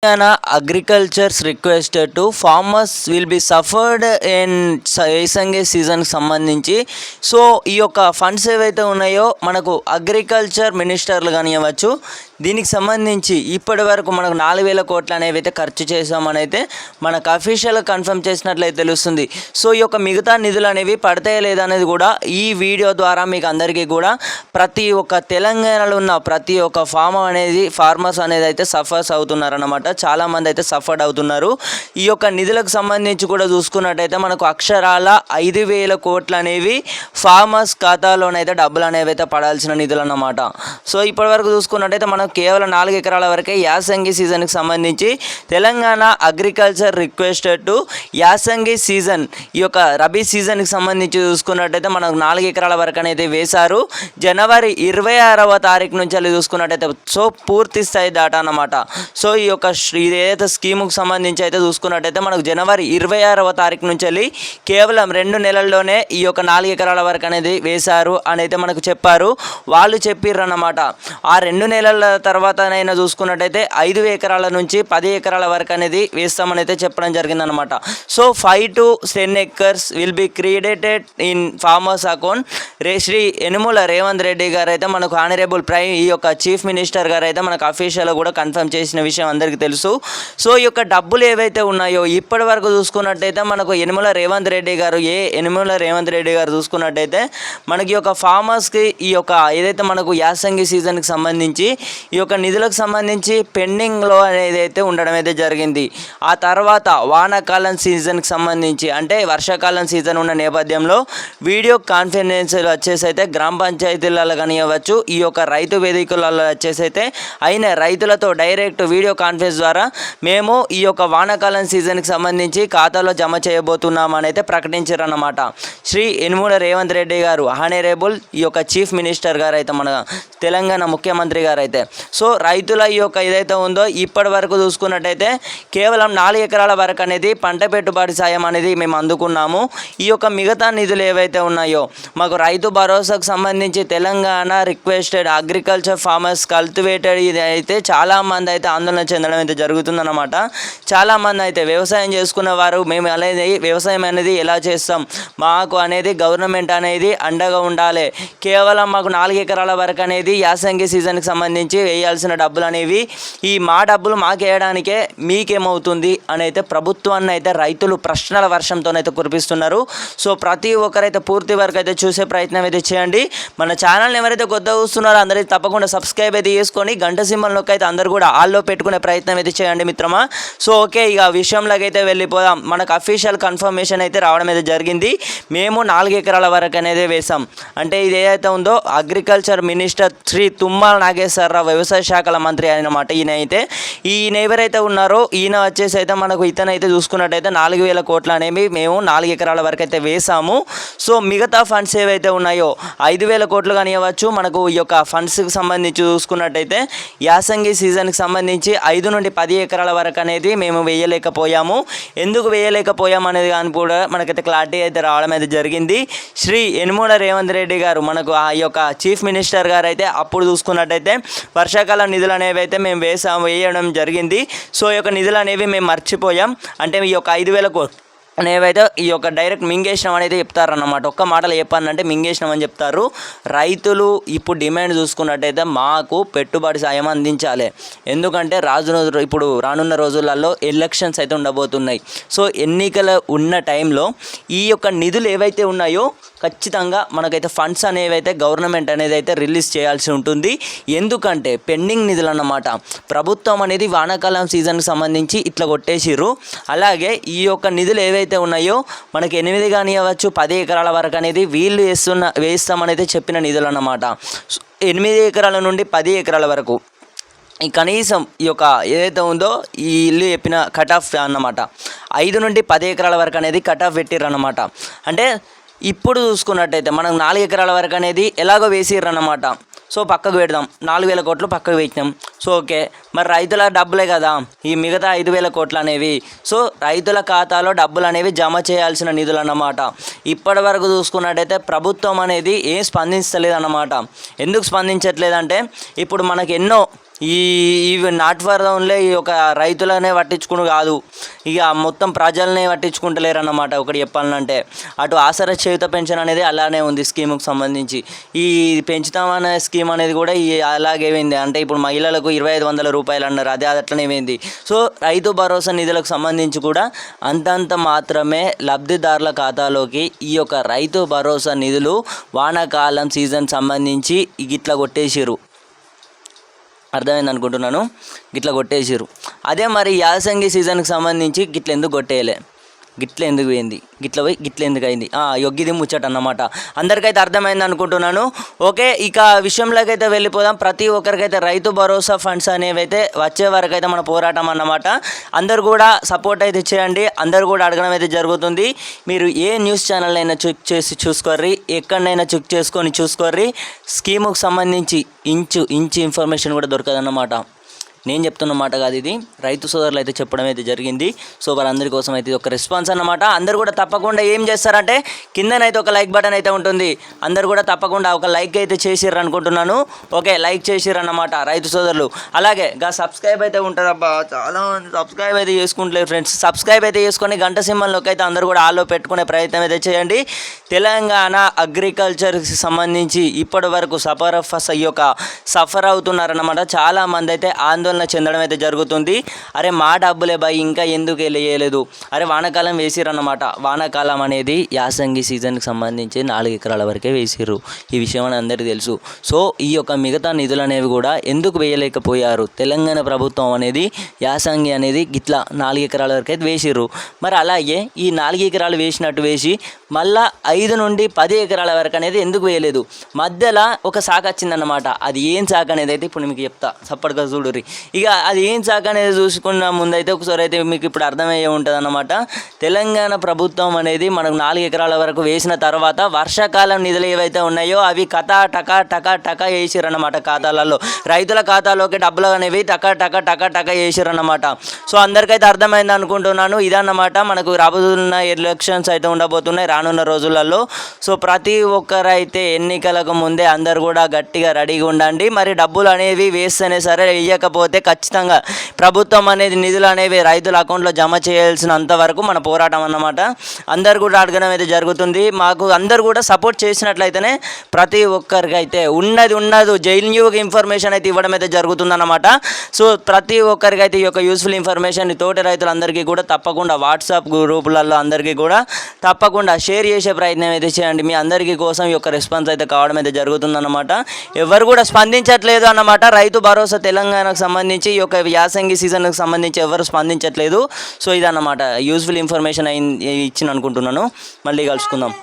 Telangana agricultures requested to farmers will be suffered in వేసంగి సీజన్కి సంబంధించి. సో ఈ యొక్క ఫండ్స్ ఏవైతే ఉన్నాయో మనకు అగ్రికల్చర్ మినిస్టర్లు కానివ్వచ్చు, దీనికి సంబంధించి ఇప్పటి వరకు మనకు 4,000 కోట్లు అనేవి అయితే ఖర్చు చేసామని అయితే మనకు అఫీషియల్గా కన్ఫర్మ్ చేసినట్లయితే తెలుస్తుంది. సో ఈ యొక్క మిగతా నిధులు అనేవి పడతాయా లేదా అనేది కూడా ఈ వీడియో ద్వారా మీకు అందరికీ కూడా ప్రతి ఒక్క తెలంగాణలో ఉన్న ప్రతి ఒక్క ఫార్మర్స్ అనేది అయితే సఫర్స్ అవుతున్నారన్నమాట. చాలామంది అయితే సఫర్డ్ అవుతున్నారు. ఈ యొక్క నిధులకు సంబంధించి కూడా చూసుకున్నట్టయితే మనకు అక్షరాల 5,000 కోట్లు అనేవి ఫార్మర్స్ ఖాతాలోనైతే డబ్బులు అనేవి అయితే పడాల్సిన నిధులు అన్నమాట. సో ఇప్పటి వరకు చూసుకున్నట్టయితే మనం కేవలం 4 ఎకరాల వరకే యాసంగి సీజన్కి సంబంధించి తెలంగాణ అగ్రికల్చర్ రిక్వెస్టెడ్ టు యాసంగి సీజన్, ఈ యొక్క రబీ సీజన్కి సంబంధించి చూసుకున్నట్టయితే మనకు 4 ఎకరాల వరకు అనేది వేశారు. జనవరి 26వ తారీఖు నుంచి వెళ్ళి చూసుకున్నట్టయితే సో పూర్తి స్థాయి డాటా అన్నమాట. సో ఈ యొక్క ఏదైతే స్కీముకు సంబంధించి అయితే చూసుకున్నట్టయితే మనకు జనవరి 26వ తారీఖు నుంచి వెళ్ళి కేవలం 2 నెలల్లోనే ఈ యొక్క 4 ఎకరాల వరకు అనేది వేశారు అని అయితే మనకు చెప్పారు. వాళ్ళు చెప్పిర్రు అన్నమాట. ఆ 2 నెలల తర్వాతనైనా చూసుకున్నట్టయితే 5 ఎకరాల నుంచి 10 ఎకరాల వరకు అనేది వేస్తామని అయితే చెప్పడం జరిగిందనమాట. So 5 to 10 acres will be created in farmers account. Shri Yanamala Revanth Reddy గారు అయితే మనకు ఆనరబుల్ ఈ యొక్క చీఫ్ మినిస్టర్ గారు అయితే మనకు అఫీషియల్గా కూడా కన్ఫర్మ్ చేసిన విషయం అందరికీ తెలుసు. సో ఈ యొక్క డబ్బులు ఏవైతే ఉన్నాయో ఇప్పటి వరకు చూసుకున్నట్టయితే మనకు యనుమల రేవంత్ రెడ్డి గారు చూసుకున్నట్టయితే మనకి యొక్క ఫార్మర్స్కి ఈ యొక్క ఏదైతే మనకు యాసంగి సీజన్కి సంబంధించి ఈ యొక్క నిధులకు సంబంధించి పెండింగ్లో అనేది అయితే ఉండడం అయితే జరిగింది. ఆ తర్వాత వానాకాలం సీజన్కి సంబంధించి అంటే వర్షాకాలం సీజన్ ఉన్న నేపథ్యంలో వీడియో కాన్ఫరెన్స్ వచ్చేసి అయితే గ్రామ పంచాయతీలలో కానివ్వచ్చు, ఈ యొక్క రైతు వేదికలలో వచ్చేసి అయితే అయిన రైతులతో డైరెక్ట్ వీడియో కాన్ఫరెన్స్ ద్వారా మేము ఈ యొక్క వానాకాలం సీజన్కి సంబంధించి ఖాతాలో జమ చేయబోతున్నామని అయితే ప్రకటించారన్నమాట. శ్రీ యనుమల రేవంత్ రెడ్డి గారు హానరబుల్ ఈ యొక్క చీఫ్ మినిస్టర్ గారు అయితే మన తెలంగాణ ముఖ్యమంత్రి గారు అయితే. సో రైతుల ఈ యొక్క ఏదైతే ఉందో ఇప్పటి వరకు చూసుకున్నట్టయితే కేవలం 4 ఎకరాల వరకు అనేది పంట పెట్టుబడి సాయం అనేది మేము అందుకున్నాము. ఈ యొక్క మిగతా నిధులు ఏవైతే ఉన్నాయో మాకు రైతు భరోసాకు సంబంధించి Telangana requested agriculture farmers cultivated ఇది అయితే చాలామంది అయితే ఆందోళన చెందడం అయితే జరుగుతుందన్నమాట. చాలామంది అయితే వ్యవసాయం చేసుకున్న వారు మేము అనేది వ్యవసాయం అనేది ఎలా చేస్తాం, మాకు అనేది గవర్నమెంట్ అనేది అండగా ఉండాలి, కేవలం మాకు 4 ఎకరాల వరకు అనేది యాసంగి సీజన్కి సంబంధించి వేయాల్సిన డబ్బులు అనేవి ఈ మా డబ్బులు మాకు వేయడానికే మీకేమవుతుంది అని అయితే ప్రభుత్వాన్ని అయితే రైతులు ప్రశ్నల వర్షంతోనైతే కురిపిస్తున్నారు. సో ప్రతి ఒక్కరైతే పూర్తి వరకు అయితే చూసే ప్రయత్నం అయితే చేయండి. మన ఛానల్ని ఎవరైతే కొత్తగా చూస్తున్నారో అందరికీ తప్పకుండా సబ్స్క్రైబ్ అయితే చేసుకొని గంట సింబల్ నొక్కి అయితే అందరూ కూడా ఆల్లో పెట్టుకునే ప్రయత్నం అయితే చేయండి మిత్రమా. సో ఓకే, ఇక విషయంలోకి అయితే వెళ్ళిపోదాం. మనకు అఫీషియల్ కన్ఫర్మేషన్ అయితే రావడం అయితే జరిగింది. మేము 4 ఎకరాల వరకు అనేది వేసాం. అంటే ఇది ఏదైతే ఉందో అగ్రికల్చర్ మినిస్టర్ శ్రీ తుమ్మల నాగేశ్వరరావు వ్యవసాయ శాఖల మంత్రి అన్నమాట. ఈయన ఎవరైతే ఉన్నారో ఈయన వచ్చేసి అయితే మనకు ఇతనైతే చూసుకున్నట్టయితే 4,000 కోట్లు అనేవి మేము 4 ఎకరాల వరకు అయితే వేసాము. సో మిగతా ఫండ్స్ ఏవైతే ఉన్నాయో 5,000 కోట్లు కానివ్వచ్చు, మనకు ఈ యొక్క ఫండ్స్కి సంబంధించి చూసుకున్నట్టయితే యాసంగి సీజన్కి సంబంధించి 5 నుండి 10 ఎకరాల వరకు అనేది మేము వేయలేకపోయాము. ఎందుకు వేయలేకపోయాము అనేది కానీ కూడా మనకైతే క్లారిటీ అయితే రావడం అయితే జరిగింది. శ్రీ యనుమల రేవంత్ రెడ్డి గారు మనకు ఆ యొక్క చీఫ్ మినిస్టర్ గారు అయితే అప్పుడు చూసుకున్నట్టయితే వర్షాకాలం నిధులు అనేవి అయితే మేము వేయడం జరిగింది. సో ఈ యొక్క నిధులు అనేవి మేము మర్చిపోయాం. అంటే ఈ యొక్క 5,000 కోట్లు అనేవైతే ఈ యొక్క డైరెక్ట్ మింగేసినాం అనేది చెప్తారన్నమాట. ఒక్క మాటలు చెప్పానంటే మింగేసినాం అని చెప్తారు. రైతులు ఇప్పుడు డిమాండ్ చూసుకున్నట్టయితే మాకు పెట్టుబడి సాయం అందించాలి. ఎందుకంటే ఇప్పుడు రానున్న రోజులలో ఎలక్షన్స్ అయితే ఉండబోతున్నాయి. సో ఎన్నికలు ఉన్న టైంలో ఈ యొక్క నిధులు ఏవైతే ఉన్నాయో ఖచ్చితంగా మనకైతే ఫండ్స్ అనేవి అయితే గవర్నమెంట్ అనేది అయితే రిలీజ్ చేయాల్సి ఉంటుంది. ఎందుకంటే పెండింగ్ నిధులు అన్నమాట. ప్రభుత్వం అనేది వానాకాలం సీజన్కి సంబంధించి ఇట్లా కొట్టేసిర్రు. అలాగే ఈ యొక్క నిధులు ఏవైతే ఉన్నాయో మనకి 8 కానివ్వచ్చు 10 ఎకరాల వరకు అనేది వీళ్ళు వేస్తామని అయితే చెప్పిన నిధులు అన్నమాట. 8 ఎకరాల నుండి 10 ఎకరాల వరకు ఈ కనీసం ఈ యొక్క ఏదైతే ఉందో ఈ ఇల్లు చెప్పిన కట్ ఆఫ్ అన్నమాట. 5 నుండి 10 ఎకరాల వరకు అనేది కట్ ఆఫ్ పెట్టిర్రు అన్నమాట. అంటే ఇప్పుడు చూసుకున్నట్టయితే మనం 4 ఎకరాల వరకు అనేది ఎలాగో వేసిర్రు అన్నమాట. సో పక్కకు పెడదాం, 4,000 కోట్లు పక్కకు పెట్టినాం. సో ఓకే, మరి రైతుల డబ్బులే కదా ఈ మిగతా 5,000 కోట్లు అనేవి. సో రైతుల ఖాతాలో డబ్బులు అనేవి జమ చేయాల్సిన నిధులు అన్నమాట. ఇప్పటి వరకు చూసుకున్నట్టయితే ప్రభుత్వం అనేది ఏం స్పందించలేదు అన్నమాట. ఎందుకు స్పందించట్లేదంటే ఇప్పుడు మనకు ఎన్నో ఈ ఇవి నాట్ ఫర్ ఓన్లీ ఈ యొక్క రైతులనే పట్టించుకుని కాదు, ఇక మొత్తం ప్రజలనే పట్టించుకుంటలేరు అన్నమాట. ఒకటి చెప్పాలంటే అటు ఆసరా చేయుత పెన్షన్ అనేది అలానే ఉంది స్కీముకు సంబంధించి. ఈ పెంచుతామనే స్కీమ్ అనేది కూడా అలాగే పోయింది. అంటే ఇప్పుడు మహిళలకు 2500 రూపాయలు అన్నారు, అదే అట్లనే పోయింది. సో రైతు భరోసా నిధులకు సంబంధించి కూడా అంతంత మాత్రమే లబ్ధిదారుల ఖాతాలోకి ఈ యొక్క రైతు భరోసా నిధులు వానాకాలం సీజన్ సంబంధించి గిట్ల కొట్టేసారు. అర్థమైంది అనుకుంటున్నాను, గిట్ల కొట్టేసారు. అదే మరి యాసంగి సీజన్కి సంబంధించి గిట్ల ఎందుకు కొట్టేయలే, గిట్ల ఎందుకు పోయింది, గిట్ల పోయి గిట్ల ఎందుకు అయింది, యొగ్గిది ముచ్చట అన్నమాట. అందరికైతే అర్థమైంది అనుకుంటున్నాను. ఓకే, ఇక విషయంలోకి అయితే వెళ్ళిపోదాం. ప్రతి ఒక్కరికైతే రైతు భరోసా ఫండ్స్ అనేవి అయితే వచ్చే వరకు అయితే మన పోరాటం అన్నమాట. అందరు కూడా సపోర్ట్ అయితే చేయండి, అందరు కూడా అడగడం అయితే జరుగుతుంది. మీరు ఏ న్యూస్ ఛానల్ అయినా చెక్ చేసి చూసుకోర్రి, ఎక్కడైనా చెక్ చేసుకొని చూసుకోర్రి. స్కీముకు సంబంధించి ఇంచు ఇన్ఫర్మేషన్ కూడా దొరకదన్నమాట. నేను చెప్తున్న మాట కాదు, ఇది రైతు సోదరులు అయితే చెప్పడం అయితే జరిగింది. సో వారందరి కోసం అయితే ఒక రెస్పాన్స్ అన్నమాట. అందరు కూడా తప్పకుండా ఏం చేస్తారంటే కిందనైతే ఒక లైక్ బటన్ అయితే ఉంటుంది, అందరు కూడా తప్పకుండా ఒక లైక్ అయితే చేసిర్రు అనుకుంటున్నాను. ఓకే, లైక్ చేసిర్రు అన్నమాట రైతు సోదరులు. అలాగే సబ్స్క్రైబ్ అయితే ఉంటారబ్బా, చాలా మంది సబ్స్క్రైబ్ అయితే చేసుకుంటలేరు ఫ్రెండ్స్. సబ్స్క్రైబ్ అయితే చేసుకొని గంట సింబల్లోకి అయితే అందరు కూడా ఆలో పెట్టుకునే ప్రయత్నం అయితే చేయండి. తెలంగాణ అగ్రికల్చర్కి సంబంధించి ఇప్పటి వరకు సఫర్ అవుతున్నారన్నమాట. చాలామంది అయితే ఆందోళన చెందడం అయితే జరుగుతుంది. అరే మా డబ్బులే బాయ్, ఇంకా ఎందుకు వేయలేదు, అరే వానాకాలం వేసిరన్నమాట. వానాకాలం అనేది యాసంగి సీజన్కి సంబంధించి 4 ఎకరాల వరకే వేసిర్రు, ఈ విషయం అని అందరికీ తెలుసు. సో ఈ యొక్క మిగతా నిధులు అనేవి కూడా ఎందుకు వేయలేకపోయారు, తెలంగాణ ప్రభుత్వం అనేది యాసంగి అనేది గిట్లా 4 ఎకరాల వరకు అయితే వేసిర్రు. మరి అలాగే ఈ 4 ఎకరాలు వేసినట్టు వేసి మళ్ళా 5 నుండి 10 ఎకరాల వరకు అనేది ఎందుకు వేయలేదు? మధ్యలో ఒక శాఖ వచ్చిందన్నమాట. అది ఏం శాఖ అనేది అయితే ఇప్పుడు మీకు చెప్తా, సప్పటిగా చూడుర్రి. ఇక అది ఏం శాఖ అనేది చూసుకున్న ముందైతే ఒకసారి అయితే మీకు ఇప్పుడు అర్థమయ్యే ఉంటుంది అన్నమాట. తెలంగాణ ప్రభుత్వం అనేది మనకు 4 ఎకరాల వరకు వేసిన తర్వాత వర్షాకాలం నిధులు ఏవైతే ఉన్నాయో అవి టకా వేసిరన్నమాట ఖాతాలలో. రైతుల ఖాతాలోకి డబ్బులు అనేవి టకా వేసిరన్నమాట. సో అందరికైతే అర్థమైంది అనుకుంటున్నాను. ఇదన్నమాట మనకు రాబోతున్న ఎలక్షన్స్ అయితే ఉండబోతున్నాయి రానున్న రోజులలో. సో ప్రతి ఒక్కరైతే ఎన్నికలకు ముందే అందరు కూడా గట్టిగా రెడీగా ఉండండి. మరి డబ్బులు అనేవి వేస్తేనే సరే, వేయకపోతే ఖచ్చితంగా ప్రభుత్వం అనేది నిధులు అనేవి రైతుల అకౌంట్లో జమ చేయాల్సినంత వరకు మన పోరాటం అన్నమాట. అందరు కూడా అడగడం అయితే జరుగుతుంది. మాకు అందరు కూడా సపోర్ట్ చేసినట్లయితేనే ప్రతి ఒక్కరికైతే ఉన్నది జైన్యూగా ఇన్ఫర్మేషన్ అయితే ఇవ్వడం అయితే జరుగుతుందన్నమాట. సో ప్రతి ఒక్కరికైతే ఈ యొక్క యూస్ఫుల్ ఇన్ఫర్మేషన్ తోటి రైతులందరికీ కూడా తప్పకుండా వాట్సాప్ గ్రూపులలో అందరికీ కూడా తప్పకుండా షేర్ చేసే ప్రయత్నం అయితే చేయండి. మీ అందరికీ కోసం ఈ యొక్క రెస్పాన్స్ అయితే కావడం అయితే జరుగుతుందన్నమాట. ఎవరు కూడా స్పందించట్లేదు అన్నమాట. రైతు భరోసా తెలంగాణకు సంబంధించి ఈ యొక్క యాసంగి సీజన్కి సంబంధించి ఎవరు స్పందించట్లేదు. సో ఇదన్నమాట యూస్ఫుల్ ఇన్ఫర్మేషన్ ఇచ్చిన అనుకుంటున్నాను. మళ్ళీ కలుసుకుందాం.